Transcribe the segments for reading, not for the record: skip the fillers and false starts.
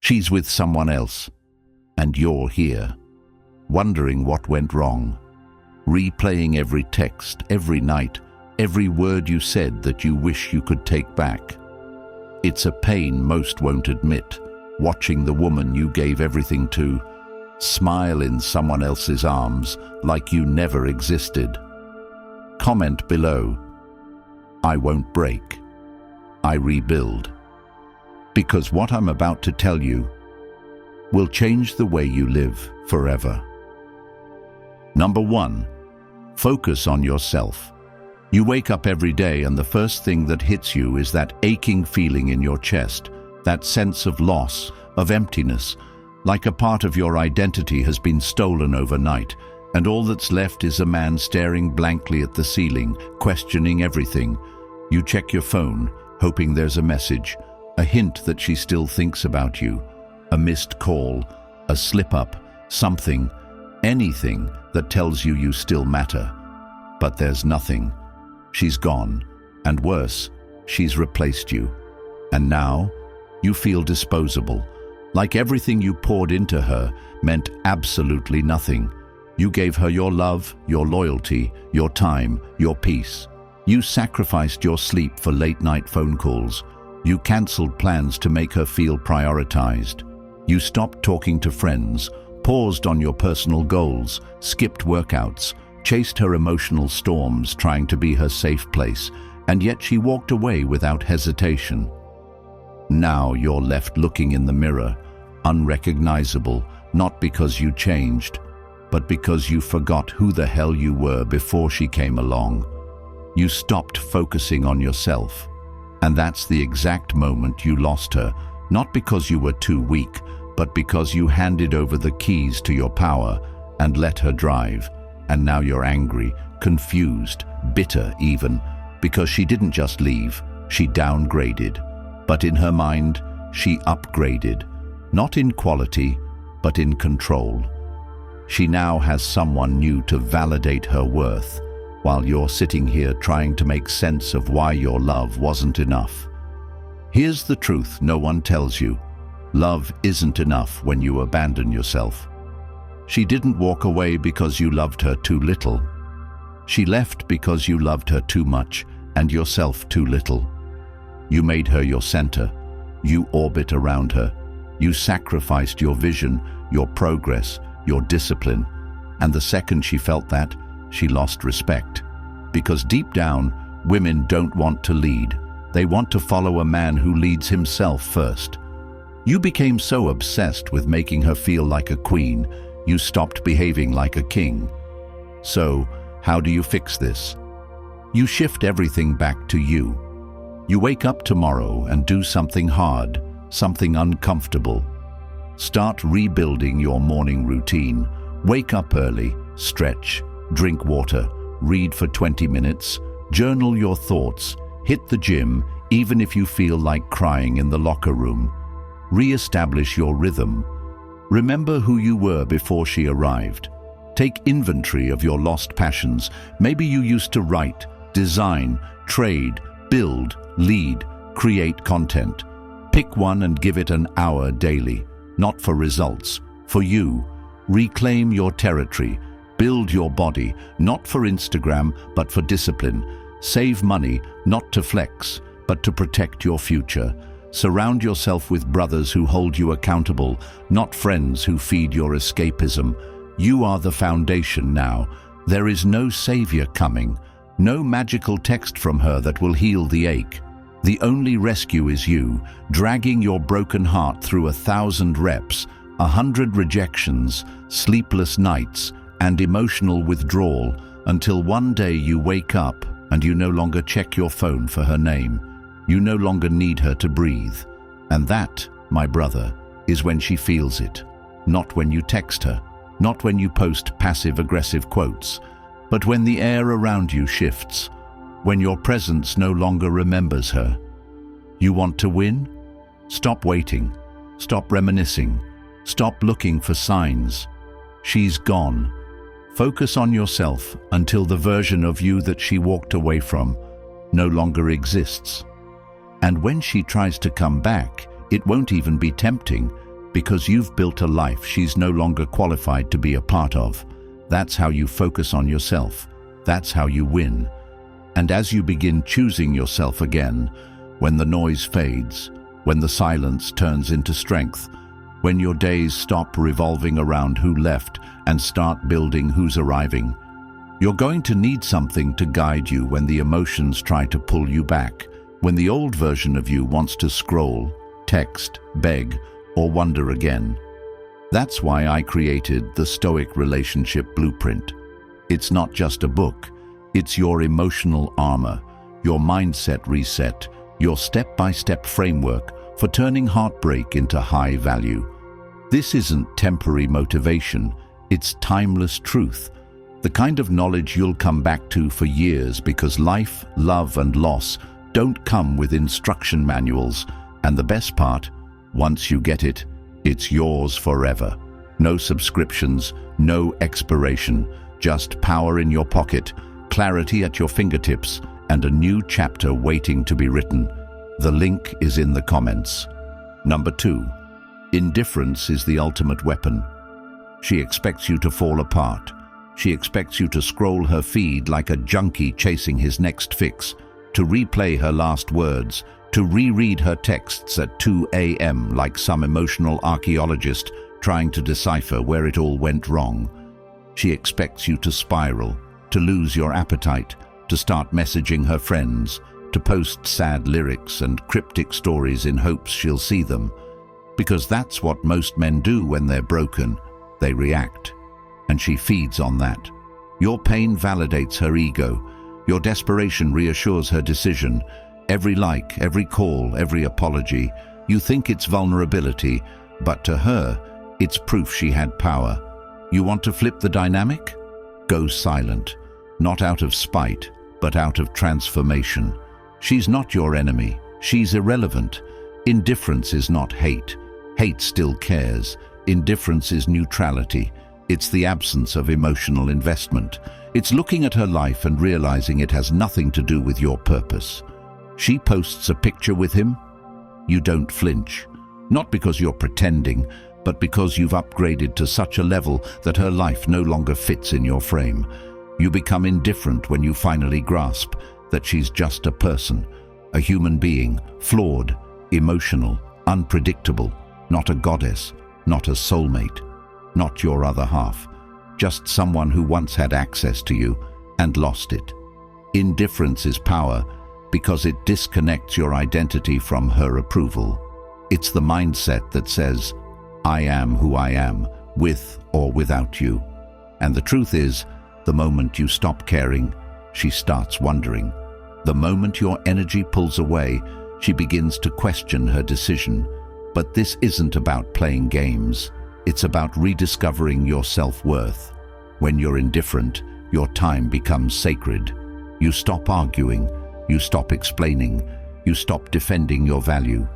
She's with someone else, and you're here, wondering what went wrong, replaying every text, every night, every word you said that you wish you could take back. It's a pain most won't admit, watching the woman you gave everything to smile in someone else's arms like you never existed. Comment below, "I won't break. I rebuild." Because what I'm about to tell you will change the way you live forever. Number 1, focus on yourself. You wake up every day and the first thing that hits you is that aching feeling in your chest, that sense of loss, of emptiness, like a part of your identity has been stolen overnight, and all that's left is a man staring blankly at the ceiling, questioning everything. You check your phone, hoping there's a message, a hint that she still thinks about you, a missed call, a slip-up, something, anything that tells you you still matter. But there's nothing. She's gone, and worse, she's replaced you. And now, you feel disposable, like everything you poured into her meant absolutely nothing. You gave her your love, your loyalty, your time, your peace. You sacrificed your sleep for late-night phone calls. You cancelled plans to make her feel prioritized. You stopped talking to friends, paused on your personal goals, skipped workouts, chased her emotional storms trying to be her safe place, and yet she walked away without hesitation. Now you're left looking in the mirror, unrecognizable, not because you changed, but because you forgot who the hell you were before she came along. You stopped focusing on yourself. And that's the exact moment you lost her, not because you were too weak, but because you handed over the keys to your power and let her drive. And now you're angry, confused, bitter even, because she didn't just leave, she downgraded. But in her mind, she upgraded, not in quality, but in control. She now has someone new to validate her worth, while you're sitting here trying to make sense of why your love wasn't enough. Here's the truth no one tells you. Love isn't enough when you abandon yourself. She didn't walk away because you loved her too little. She left because you loved her too much and yourself too little. You made her your center. You orbit around her. You sacrificed your vision, your progress, your discipline. And the second she felt that, she lost respect. Because deep down, women don't want to lead. They want to follow a man who leads himself first. You became so obsessed with making her feel like a queen, you stopped behaving like a king. So, how do you fix this? You shift everything back to you. You wake up tomorrow and do something hard, something uncomfortable. Start rebuilding your morning routine. Wake up early, stretch, drink water, read for 20 minutes, journal your thoughts, hit the gym, even if you feel like crying in the locker room. Re-establish your rhythm. Remember who you were before she arrived. Take inventory of your lost passions. Maybe you used to write, design, trade, build, lead, create content. Pick one and give it an hour daily, not for results, for you. Reclaim your territory. Build your body, not for Instagram, but for discipline. Save money, not to flex, but to protect your future. Surround yourself with brothers who hold you accountable, not friends who feed your escapism. You are the foundation now. There is no savior coming, no magical text from her that will heal the ache. The only rescue is you, dragging your broken heart through 1,000 reps, 100 rejections, sleepless nights, and emotional withdrawal, until one day you wake up and you no longer check your phone for her name. You no longer need her to breathe. And that, my brother, is when she feels it. Not when you text her, not when you post passive-aggressive quotes, but when the air around you shifts, when your presence no longer remembers her. You want to win? Stop waiting. Stop reminiscing. Stop looking for signs. She's gone. Focus on yourself until the version of you that she walked away from no longer exists. And when she tries to come back, it won't even be tempting. Because you've built a life she's no longer qualified to be a part of. That's how you focus on yourself. That's how you win. And as you begin choosing yourself again, when the noise fades, when the silence turns into strength, when your days stop revolving around who left and start building who's arriving, you're going to need something to guide you when the emotions try to pull you back, when the old version of you wants to scroll, text, beg, or wonder again. That's why I created the Stoic Relationship Blueprint. It's not just a book, it's your emotional armor, your mindset reset, your step-by-step framework for turning heartbreak into high value. This isn't temporary motivation, it's timeless truth, the kind of knowledge you'll come back to for years, because life, love, and loss don't come with instruction manuals, and the best part, once you get it, it's yours forever. No subscriptions, no expiration, just power in your pocket, clarity at your fingertips, and a new chapter waiting to be written. The link is in the comments. Number 2. Indifference is the ultimate weapon. She expects you to fall apart. She expects you to scroll her feed like a junkie chasing his next fix, to replay her last words, to reread her texts at 2 a.m. like some emotional archaeologist trying to decipher where it all went wrong. She expects you to spiral, to lose your appetite, to start messaging her friends, to post sad lyrics and cryptic stories in hopes she'll see them. Because that's what most men do when they're broken. They react. And she feeds on that. Your pain validates her ego. Your desperation reassures her decision. Every like, every call, every apology, you think it's vulnerability, but to her, it's proof she had power. You want to flip the dynamic? Go silent. Not out of spite, but out of transformation. She's not your enemy. She's irrelevant. Indifference is not hate. Hate still cares. Indifference is neutrality. It's the absence of emotional investment. It's looking at her life and realizing it has nothing to do with your purpose. She posts a picture with him. You don't flinch. Not because you're pretending, but because you've upgraded to such a level that her life no longer fits in your frame. You become indifferent when you finally grasp that she's just a person, a human being, flawed, emotional, unpredictable, not a goddess, not a soulmate, not your other half, just someone who once had access to you and lost it. Indifference is power because it disconnects your identity from her approval. It's the mindset that says, I am who I am, with or without you. And the truth is, the moment you stop caring, she starts wondering. The moment your energy pulls away, she begins to question her decision. But this isn't about playing games. It's about rediscovering your self-worth. When you're indifferent, your time becomes sacred. You stop arguing. You stop explaining. You stop defending your value.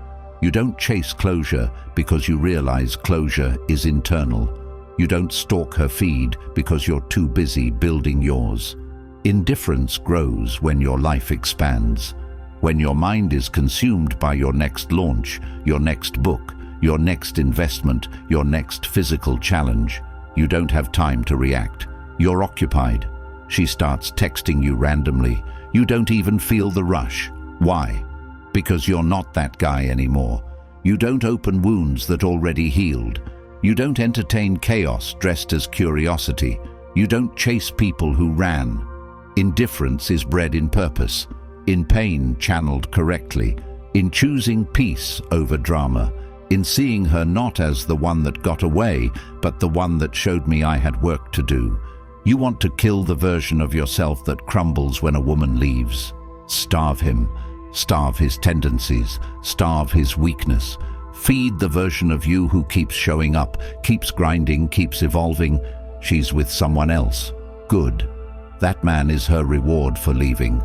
You don't chase closure because you realize closure is internal. You don't stalk her feed because you're too busy building yours. Indifference grows when your life expands. When your mind is consumed by your next launch, your next book, your next investment, your next physical challenge, you don't have time to react. You're occupied. She starts texting you randomly. You don't even feel the rush. Why? Because you're not that guy anymore. You don't open wounds that already healed. You don't entertain chaos dressed as curiosity. You don't chase people who ran. Indifference is bred in purpose, in pain channeled correctly, in choosing peace over drama, in seeing her not as the one that got away, but the one that showed me I had work to do. You want to kill the version of yourself that crumbles when a woman leaves. Starve him. Starve his tendencies. Starve his weakness. Feed the version of you who keeps showing up, keeps grinding, keeps evolving. She's with someone else. Good. That man is her reward for leaving.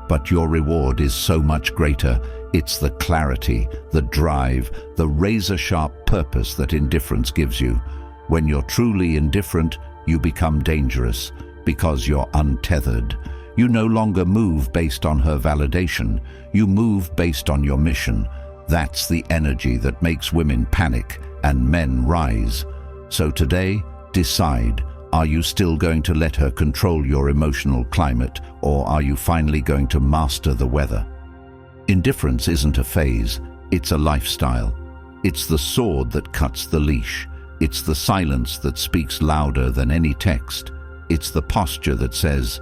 But your reward is so much greater. It's the clarity, the drive, the razor-sharp purpose that indifference gives you. When you're truly indifferent, you become dangerous because you're untethered. You no longer move based on her validation. You move based on your mission. That's the energy that makes women panic, and men rise. So today, decide, are you still going to let her control your emotional climate, or are you finally going to master the weather? Indifference isn't a phase, it's a lifestyle. It's the sword that cuts the leash. It's the silence that speaks louder than any text. It's the posture that says,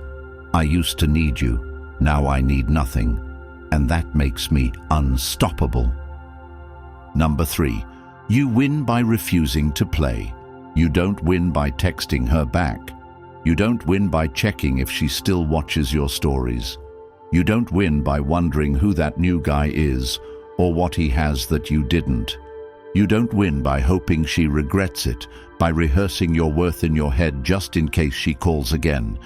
I used to need you, now I need nothing, and that makes me unstoppable. Number 3, you win by refusing to play. You don't win by texting her back. You don't win by checking if she still watches your stories. You don't win by wondering who that new guy is or what he has that you didn't. You don't win by hoping she regrets it, by rehearsing your worth in your head just in case she calls again.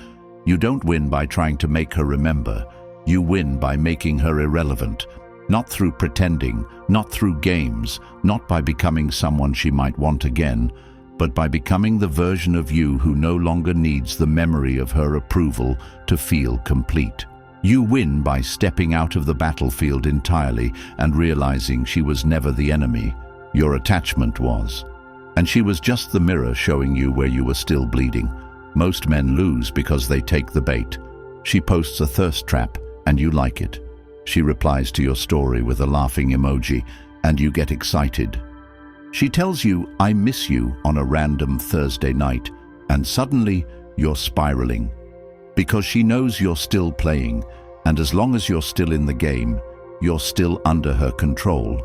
You don't win by trying to make her remember. You win by making her irrelevant, not through pretending, not through games, not by becoming someone she might want again, but by becoming the version of you who no longer needs the memory of her approval to feel complete. You win by stepping out of the battlefield entirely and realizing she was never the enemy. Your attachment was. And she was just the mirror showing you where you were still bleeding. Most men lose because they take the bait. She posts a thirst trap, and you like it. She replies to your story with a laughing emoji, and you get excited. She tells you, I miss you, on a random Thursday night, and suddenly you're spiraling. Because she knows you're still playing, and as long as you're still in the game, you're still under her control.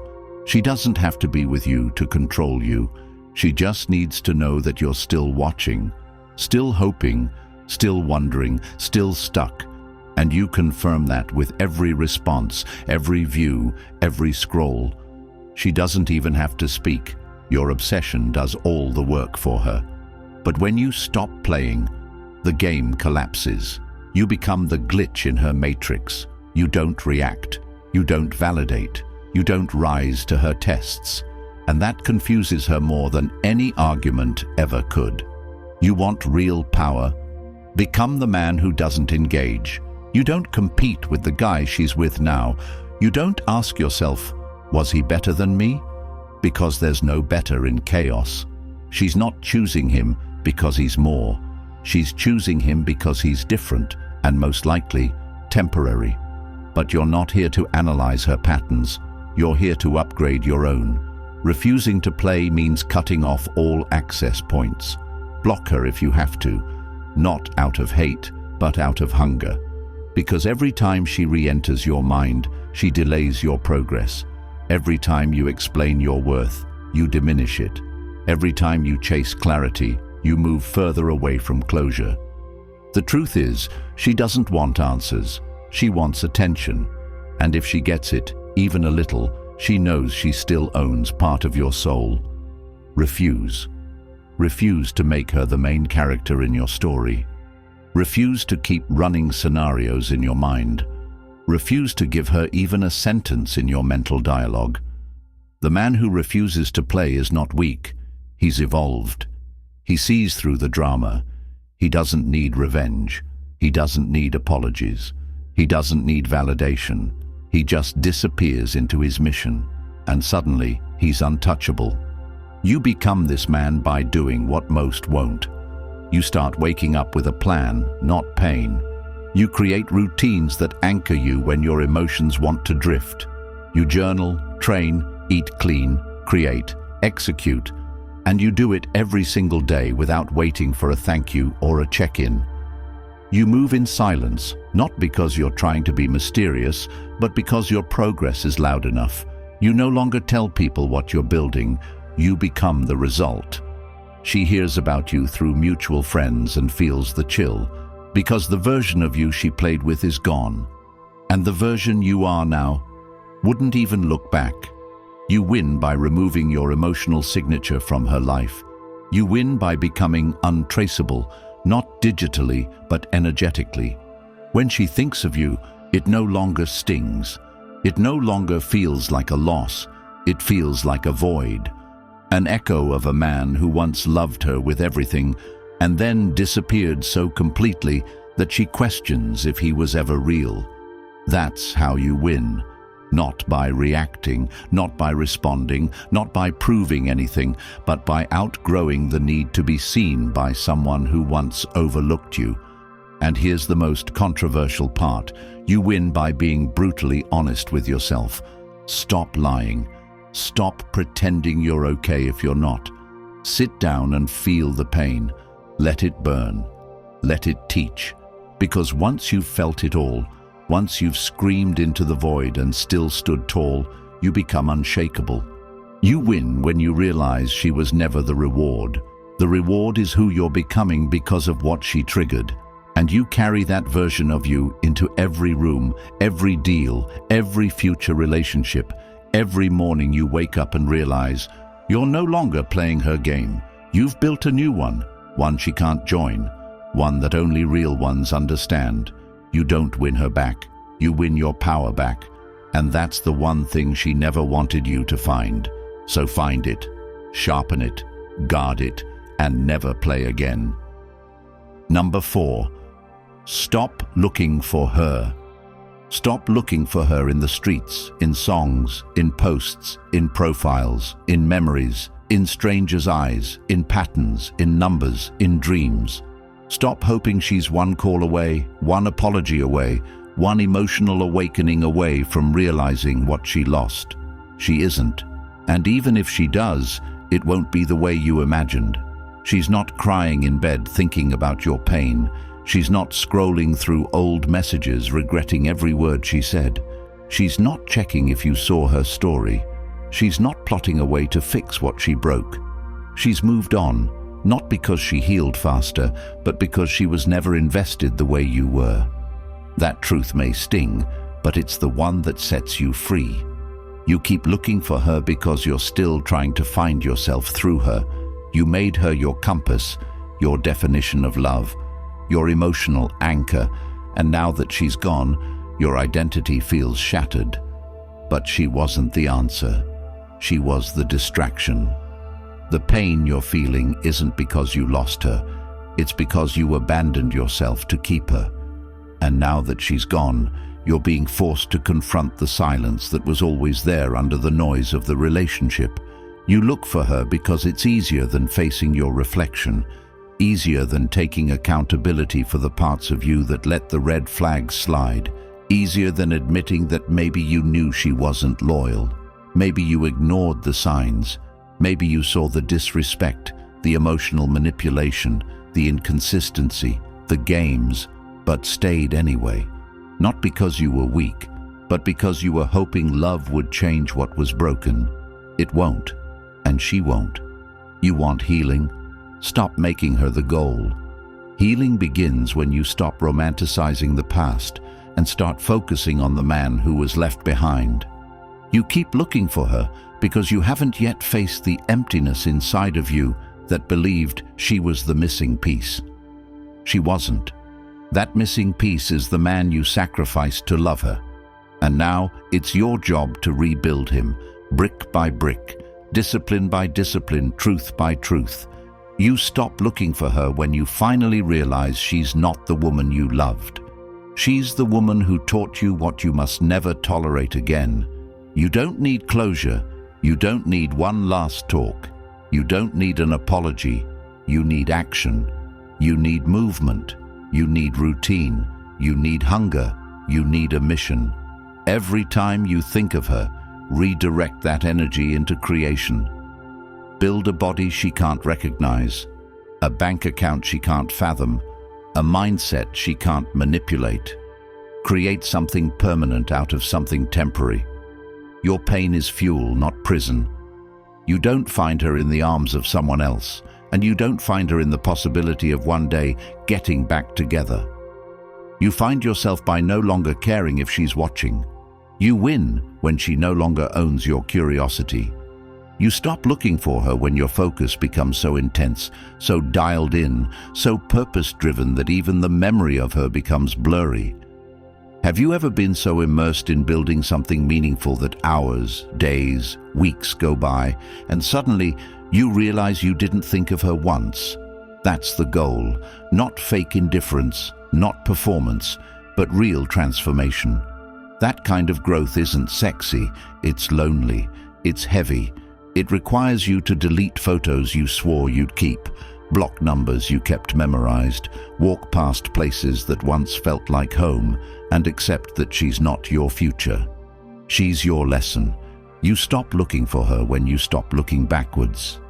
She doesn't have to be with you to control you. She just needs to know that you're still watching, still hoping, still wondering, still stuck. And you confirm that with every response, every view, every scroll. She doesn't even have to speak. Your obsession does all the work for her. But when you stop playing, the game collapses. You become the glitch in her matrix. You don't react. You don't validate. You don't rise to her tests. And that confuses her more than any argument ever could. You want real power? Become the man who doesn't engage. You don't compete with the guy she's with now. You don't ask yourself, was he better than me? Because there's no better in chaos. She's not choosing him because he's more. She's choosing him because he's different and most likely temporary. But you're not here to analyze her patterns. You're here to upgrade your own. Refusing to play means cutting off all access points. Block her if you have to, not out of hate, but out of hunger. Because every time she re-enters your mind, she delays your progress. Every time you explain your worth, you diminish it. Every time you chase clarity, you move further away from closure. The truth is, she doesn't want answers. She wants attention. And if she gets it, even a little, she knows she still owns part of your soul. Refuse. Refuse to make her the main character in your story. Refuse to keep running scenarios in your mind. Refuse to give her even a sentence in your mental dialogue. The man who refuses to play is not weak. He's evolved. He sees through the drama. He doesn't need revenge. He doesn't need apologies. He doesn't need validation. He just disappears into his mission, and suddenly he's untouchable. You become this man by doing what most won't. You start waking up with a plan, not pain. You create routines that anchor you when your emotions want to drift. You journal, train, eat clean, create, execute, and you do it every single day without waiting for a thank you or a check-in. You move in silence, not because you're trying to be mysterious, but because your progress is loud enough. You no longer tell people what you're building, you become the result. She hears about you through mutual friends and feels the chill, because the version of you she played with is gone. And the version you are now wouldn't even look back. You win by removing your emotional signature from her life. You win by becoming untraceable, not digitally, but energetically. When she thinks of you, it no longer stings. It no longer feels like a loss. It feels like a void. An echo of a man who once loved her with everything and then disappeared so completely that she questions if he was ever real. That's how you win. Not by reacting, not by responding, not by proving anything, but by outgrowing the need to be seen by someone who once overlooked you. And here's the most controversial part. You win by being brutally honest with yourself. Stop lying. Stop pretending you're okay if you're not. Sit down and feel the pain. Let it burn. Let it teach. Because once you've felt it all, once you've screamed into the void and still stood tall, you become unshakable. You win when you realize she was never the reward. The reward is who you're becoming because of what she triggered. And you carry that version of you into every room, every deal, every future relationship. Every morning you wake up and realize you're no longer playing her game. You've built a new one she can't join, one that only real ones understand. You don't win her back, you win your power back. And that's the one thing she never wanted you to find. So find it, sharpen it, guard it, and never play again. Number 4, stop looking for her. Stop looking for her in the streets, in songs, in posts, in profiles, in memories, in strangers' eyes, in patterns, in numbers, in dreams. Stop hoping she's one call away, one apology away, one emotional awakening away from realizing what she lost. She isn't. And even if she does, it won't be the way you imagined. She's not crying in bed thinking about your pain. She's not scrolling through old messages regretting every word she said. She's not checking if you saw her story. She's not plotting a way to fix what she broke. She's moved on. Not because she healed faster, but because she was never invested the way you were. That truth may sting, but it's the one that sets you free. You keep looking for her because you're still trying to find yourself through her. You made her your compass, your definition of love, your emotional anchor, and now that she's gone, your identity feels shattered. But she wasn't the answer. She was the distraction. The pain you're feeling isn't because you lost her, it's because you abandoned yourself to keep her. And now that she's gone, you're being forced to confront the silence that was always there under the noise of the relationship. You look for her because it's easier than facing your reflection, easier than taking accountability for the parts of you that let the red flags slide, easier than admitting that maybe you knew she wasn't loyal, maybe you ignored the signs. Maybe you saw the disrespect, the emotional manipulation, the inconsistency, the games, but stayed anyway. Not because you were weak, but because you were hoping love would change what was broken. It won't, and she won't. You want healing? Stop making her the goal. Healing begins when you stop romanticizing the past and start focusing on the man who was left behind. You keep looking for her because you haven't yet faced the emptiness inside of you that believed she was the missing piece. She wasn't. That missing piece is the man you sacrificed to love her. And now it's your job to rebuild him, brick by brick, discipline by discipline, truth by truth. You stop looking for her when you finally realize she's not the woman you loved. She's the woman who taught you what you must never tolerate again. You don't need closure. You don't need one last talk. You don't need an apology. You need action. You need movement. You need routine. You need hunger. You need a mission. Every time you think of her, redirect that energy into creation. Build a body she can't recognize, a bank account she can't fathom, a mindset she can't manipulate. Create something permanent out of something temporary. Your pain is fuel, not prison. You don't find her in the arms of someone else, and you don't find her in the possibility of one day getting back together. You find yourself by no longer caring if she's watching. You win when she no longer owns your curiosity. You stop looking for her when your focus becomes so intense, so dialed in, so purpose-driven that even the memory of her becomes blurry. Have you ever been so immersed in building something meaningful that hours, days, weeks go by, and suddenly you realize you didn't think of her once? That's the goal, not fake indifference, not performance, but real transformation. That kind of growth isn't sexy, it's lonely, it's heavy. It requires you to delete photos you swore you'd keep, block numbers you kept memorized, walk past places that once felt like home, and accept that she's not your future. She's your lesson. You stop looking for her when you stop looking backwards.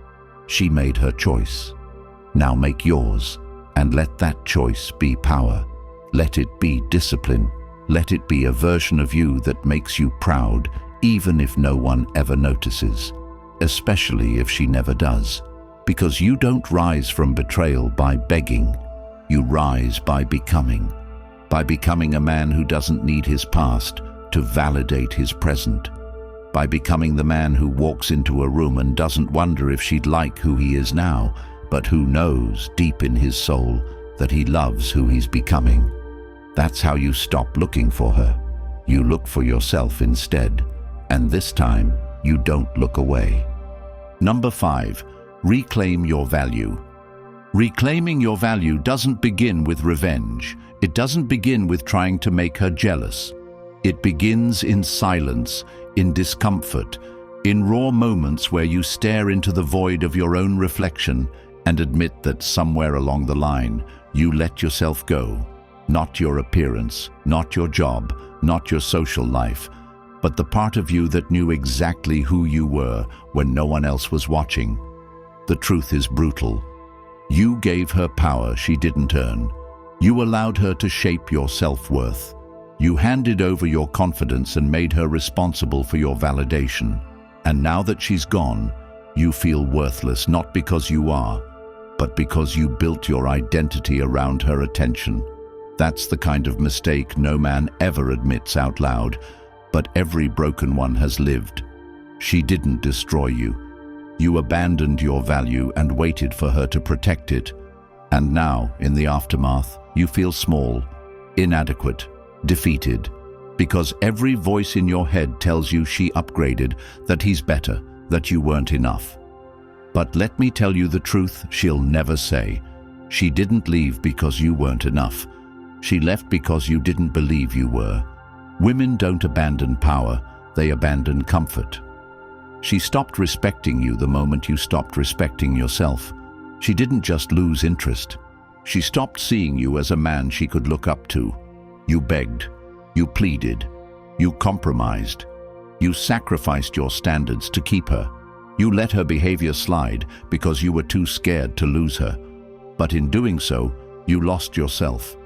She made her choice. Now make yours, and let that choice be power. Let it be discipline. Let it be a version of you that makes you proud, even if no one ever notices, especially if she never does. Because you don't rise from betrayal by begging. You rise by becoming a man who doesn't need his past to validate his present, by becoming the man who walks into a room and doesn't wonder if she'd like who he is now, but who knows deep in his soul that he loves who he's becoming. That's how you stop looking for her. You look for yourself instead, and this time you don't look away. Number 5. Reclaim your value. Reclaiming your value doesn't begin with revenge. It doesn't begin with trying to make her jealous. It begins in silence, in discomfort, in raw moments where you stare into the void of your own reflection and admit that somewhere along the line you let yourself go. Not your appearance, not your job, not your social life, but the part of you that knew exactly who you were when no one else was watching. The truth is brutal. You gave her power she didn't earn. You allowed her to shape your self-worth. You handed over your confidence and made her responsible for your validation. And now that she's gone, you feel worthless not because you are, but because you built your identity around her attention. That's the kind of mistake no man ever admits out loud, but every broken one has lived. She didn't destroy you. You abandoned your value and waited for her to protect it. And now, in the aftermath, you feel small, inadequate, defeated, because every voice in your head tells you she upgraded, that he's better, that you weren't enough. But let me tell you the truth she'll never say. She didn't leave because you weren't enough. She left because you didn't believe you were. Women don't abandon power, they abandon comfort. She stopped respecting you the moment you stopped respecting yourself. She didn't just lose interest. She stopped seeing you as a man she could look up to. You begged, you pleaded, you compromised, you sacrificed your standards to keep her. You let her behavior slide because you were too scared to lose her. But in doing so, you lost yourself.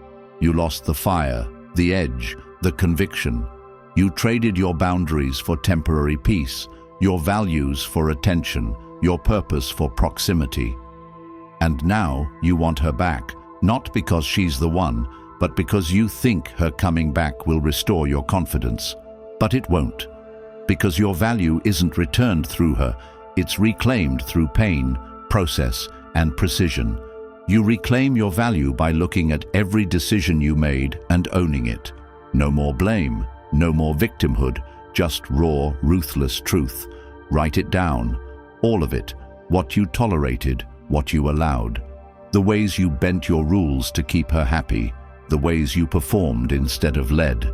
You lost the fire, the edge, the conviction. You traded your boundaries for temporary peace, your values for attention, your purpose for proximity. And now you want her back, not because she's the one, but because you think her coming back will restore your confidence. But it won't, because your value isn't returned through her, it's reclaimed through pain, process, and precision. You reclaim your value by looking at every decision you made and owning it. No more blame, no more victimhood, just raw, ruthless truth. Write it down, all of it, what you tolerated, what you allowed, the ways you bent your rules to keep her happy, the ways you performed instead of led.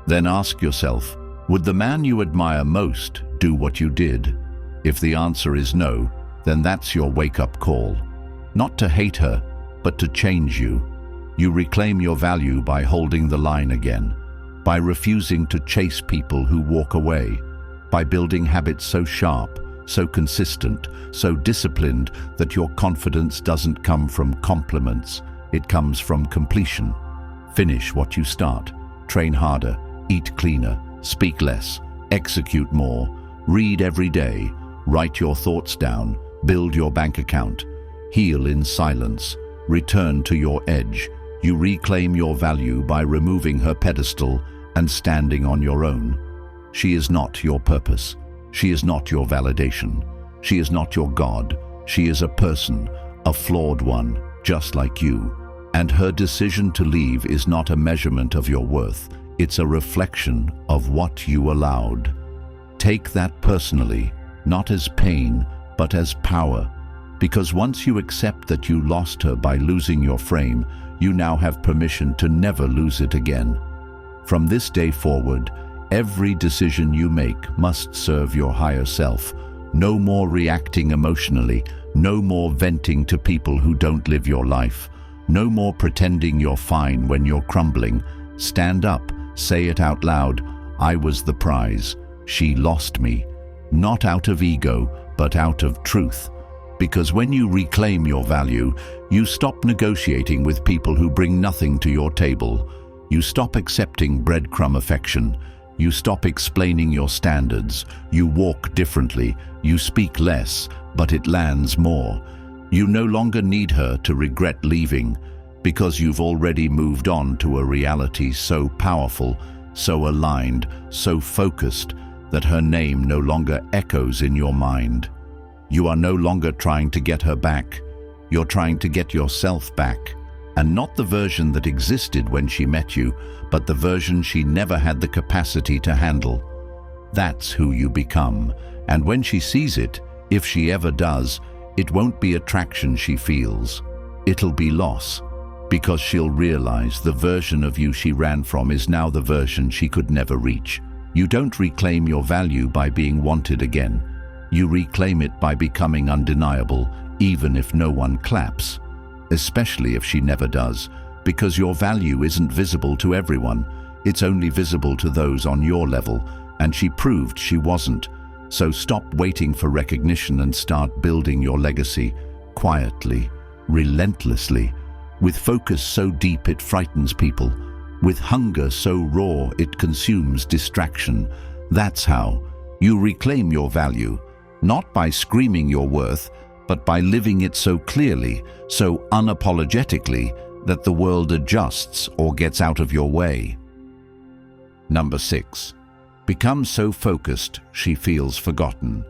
Then ask yourself, would the man you admire most do what you did? If the answer is no, then that's your wake-up call. Not to hate her, but to change you. You reclaim your value by holding the line again, by refusing to chase people who walk away, by building habits so sharp, so consistent, so disciplined that your confidence doesn't come from compliments, it comes from completion. Finish what you start, train harder, eat cleaner, speak less, execute more, read every day, write your thoughts down, build your bank account, heal in silence, return to your edge. You reclaim your value by removing her pedestal and standing on your own. She is not your purpose. She is not your validation. She is not your God. She is a person, a flawed one, just like you. And her decision to leave is not a measurement of your worth. It's a reflection of what you allowed. Take that personally, not as pain, but as power. Because once you accept that you lost her by losing your frame, you now have permission to never lose it again. From this day forward, Every decision you make must serve your higher self. No more reacting emotionally. No more venting to people who don't live your life. No more pretending you're fine when you're crumbling. Stand up, say it out loud. I was the prize. She lost me. Not out of ego, but out of truth. Because when you reclaim your value, you stop negotiating with people who bring nothing to your table. You stop accepting breadcrumb affection. You stop explaining your standards. You walk differently. You speak less, but it lands more. You no longer need her to regret leaving, because you've already moved on to a reality so powerful, so aligned, so focused, that her name no longer echoes in your mind. You are no longer trying to get her back. You're trying to get yourself back. And not the version that existed when she met you, but the version she never had the capacity to handle. That's who you become. And when she sees it, if she ever does, it won't be attraction she feels. It'll be loss, because she'll realize the version of you she ran from is now the version she could never reach. You don't reclaim your value by being wanted again. You reclaim it by becoming undeniable, even if no one claps. Especially if she never does, because your value isn't visible to everyone. It's only visible to those on your level, and she proved she wasn't. So stop waiting for recognition and start building your legacy, quietly, relentlessly, with focus so deep it frightens people, with hunger so raw it consumes distraction. That's how you reclaim your value, not by screaming your worth, but by living it so clearly, so unapologetically, that the world adjusts or gets out of your way. Number 6. Become so focused she feels forgotten.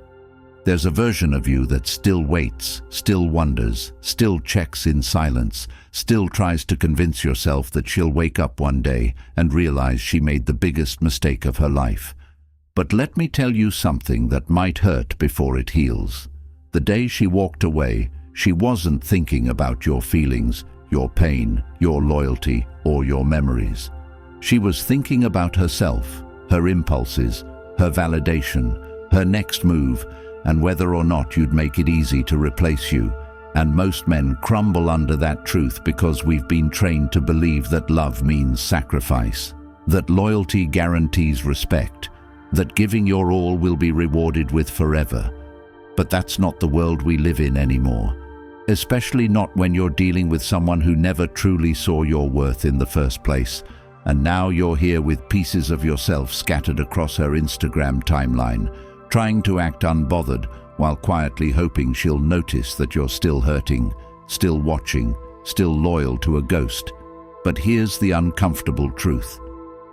There's a version of you that still waits, still wonders, still checks in silence, still tries to convince yourself that she'll wake up one day and realize she made the biggest mistake of her life. But let me tell you something that might hurt before it heals. The day she walked away, she wasn't thinking about your feelings, your pain, your loyalty, or your memories. She was thinking about herself, her impulses, her validation, her next move, and whether or not you'd make it easy to replace you. And most men crumble under that truth because we've been trained to believe that love means sacrifice, that loyalty guarantees respect, that giving your all will be rewarded with forever. But that's not the world we live in anymore, especially not when you're dealing with someone who never truly saw your worth in the first place. And now you're here with pieces of yourself scattered across her Instagram timeline, trying to act unbothered while quietly hoping she'll notice that you're still hurting, still watching, still loyal to a ghost. But here's the uncomfortable truth.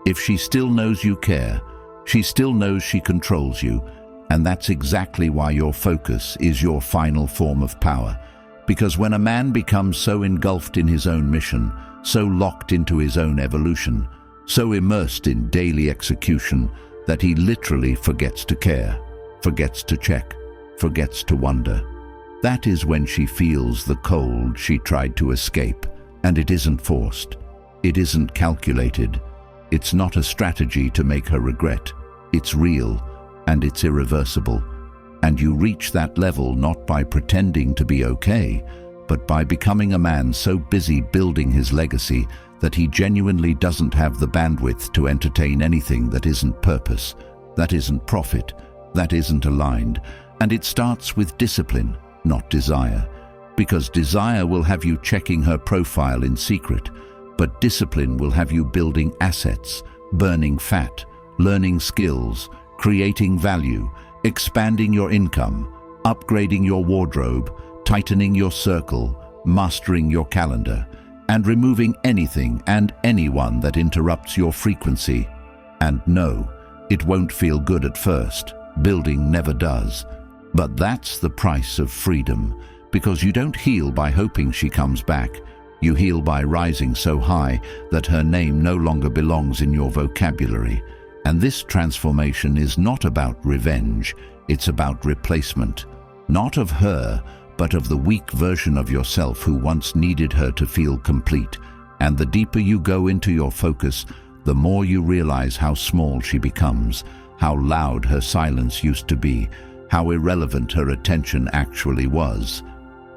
If she still knows you care, she still knows she controls you, and that's exactly why your focus is your final form of power. Because when a man becomes so engulfed in his own mission, so locked into his own evolution, so immersed in daily execution, that he literally forgets to care, forgets to check, forgets to wonder. That is when she feels the cold she tried to escape, and it isn't forced. It isn't calculated. It's not a strategy to make her regret. It's real, and it's irreversible. And you reach that level not by pretending to be okay, but by becoming a man so busy building his legacy that he genuinely doesn't have the bandwidth to entertain anything that isn't purpose, that isn't profit, that isn't aligned. And it starts with discipline, not desire. Because desire will have you checking her profile in secret, but discipline will have you building assets, burning fat, learning skills, creating value, expanding your income, upgrading your wardrobe, tightening your circle, mastering your calendar, and removing anything and anyone that interrupts your frequency. And no, it won't feel good at first. Building never does. But that's the price of freedom, because you don't heal by hoping she comes back. You heal by rising so high that her name no longer belongs in your vocabulary. And this transformation is not about revenge, it's about replacement. Not of her, but of the weak version of yourself who once needed her to feel complete. And the deeper you go into your focus, the more you realize how small she becomes, how loud her silence used to be, how irrelevant her attention actually was.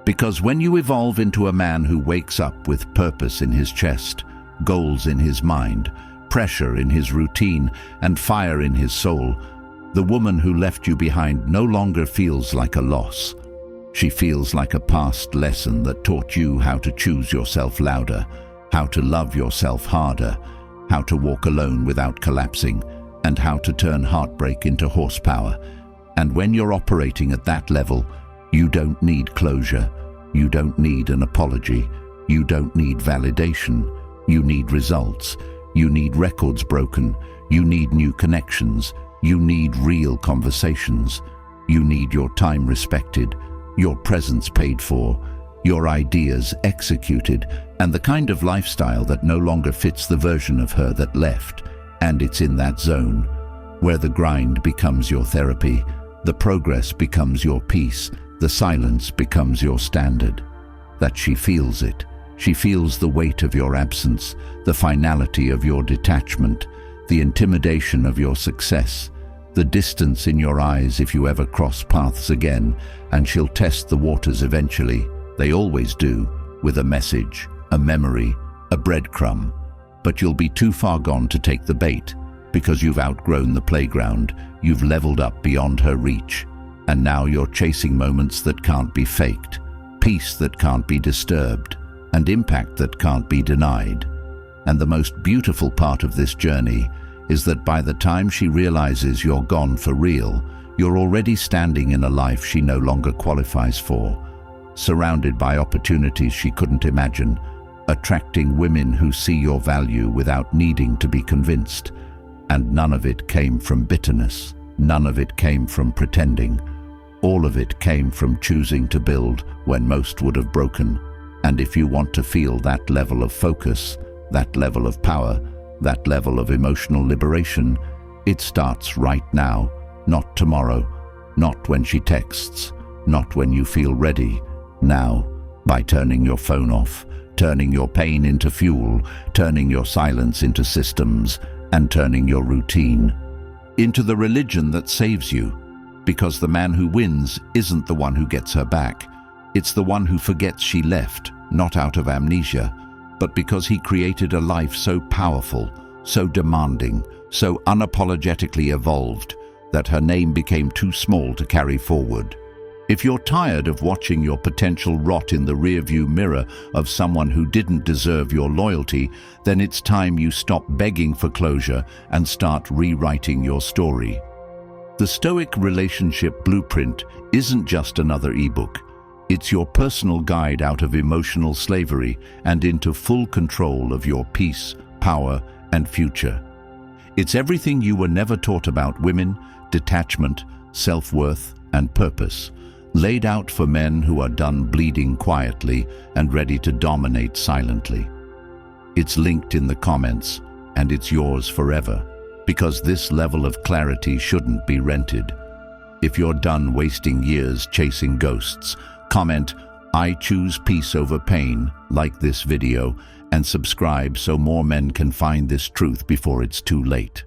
Because when you evolve into a man who wakes up with purpose in his chest, goals in his mind, pressure in his routine, and fire in his soul, the woman who left you behind no longer feels like a loss. She feels like a past lesson that taught you how to choose yourself louder, how to love yourself harder, how to walk alone without collapsing, and how to turn heartbreak into horsepower. And when you're operating at that level, you don't need closure, you don't need an apology, you don't need validation, you need results, you need records broken, you need new connections, you need real conversations, you need your time respected, your presence paid for, your ideas executed, and the kind of lifestyle that no longer fits the version of her that left. And it's in that zone where the grind becomes your therapy, the progress becomes your peace, the silence becomes your standard. That she feels it. She feels the weight of your absence, the finality of your detachment, the intimidation of your success, the distance in your eyes if you ever cross paths again, and she'll test the waters eventually. They always do, with a message, a memory, a breadcrumb. But you'll be too far gone to take the bait, because you've outgrown the playground, you've leveled up beyond her reach, and now you're chasing moments that can't be faked, peace that can't be disturbed, and impact that can't be denied. And the most beautiful part of this journey is that by the time she realizes you're gone for real, you're already standing in a life she no longer qualifies for, surrounded by opportunities she couldn't imagine, attracting women who see your value without needing to be convinced. And none of it came from bitterness, none of it came from pretending. All of it came from choosing to build when most would have broken. And if you want to feel that level of focus, that level of power, that level of emotional liberation, it starts right now, not tomorrow, not when she texts, not when you feel ready. Now, by turning your phone off, turning your pain into fuel, turning your silence into systems, and turning your routine into the religion that saves you. Because the man who wins isn't the one who gets her back. It's the one who forgets she left, not out of amnesia, but because he created a life so powerful, so demanding, so unapologetically evolved, that her name became too small to carry forward. If you're tired of watching your potential rot in the rearview mirror of someone who didn't deserve your loyalty, then it's time you stop begging for closure and start rewriting your story. The Stoic Relationship Blueprint isn't just another ebook. It's your personal guide out of emotional slavery and into full control of your peace, power, and future. It's everything you were never taught about women, detachment, self-worth, and purpose, laid out for men who are done bleeding quietly and ready to dominate silently. It's linked in the comments, and it's yours forever, because this level of clarity shouldn't be rented. If you're done wasting years chasing ghosts, comment, "I choose peace over pain," like this video, and subscribe so more men can find this truth before it's too late.